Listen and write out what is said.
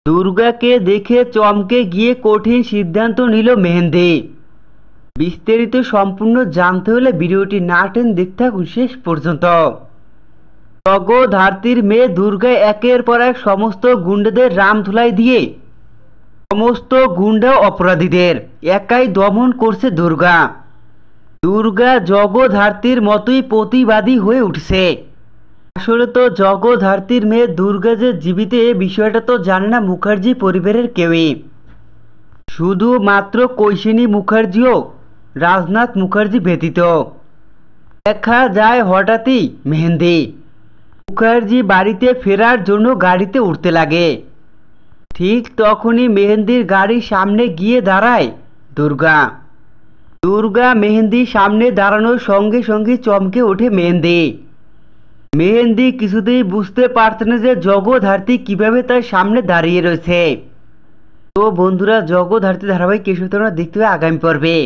দুর্গাকে দেখে চমকে গিয়ে কঠিন সিদ্ধান্ত নিল মেহেন্দি। বিস্তারিত সম্পূর্ণ জানতে হলে ভিডিওটি না টেনে দেখতে থাকুন শেষ পর্যন্ত। জগদ্ধাত্রীর মেয়ে দুর্গা একের পর এক সমস্ত গুন্ডাদের রামধুলাই দিয়ে সমস্ত গুন্ডা অপরাধীদের একাই দমন করছে দুর্গা। দুর্গা জগদ্ধাত্রীর মতোই প্রতিবাদী হয়ে উঠছে। আসলে তো জগদ্ধাত্রীর মেয়ে দুর্গা যে জীবিত এ বিষয়টা তো জানে না মুখার্জি পরিবারের কেউই। শুধুমাত্র কৈশিনী মুখার্জিও রাজনাথ মুখার্জি ব্যতীত। দেখা যায় হঠাৎই মেহেন্দি মুখার্জি বাড়িতে ফেরার জন্য গাড়িতে উঠতে লাগে। ঠিক তখনই মেহেন্দির গাড়ির সামনে গিয়ে দাঁড়ায় দুর্গা। দুর্গা মেহেন্দির সামনে দাঁড়ানোর সঙ্গে সঙ্গে চমকে ওঠে মেহেন্দি। মেহেন্দি কিছুতেই বুঝতে পারছে না যে জগদ্ধাত্রী কিভাবে তার সামনে দাঁড়িয়ে রয়েছে। তো বন্ধুরা, জগদ্ধাত্রী ধারাবাহিক এসে তোমরা দেখতে হবে আগামী পর্বে।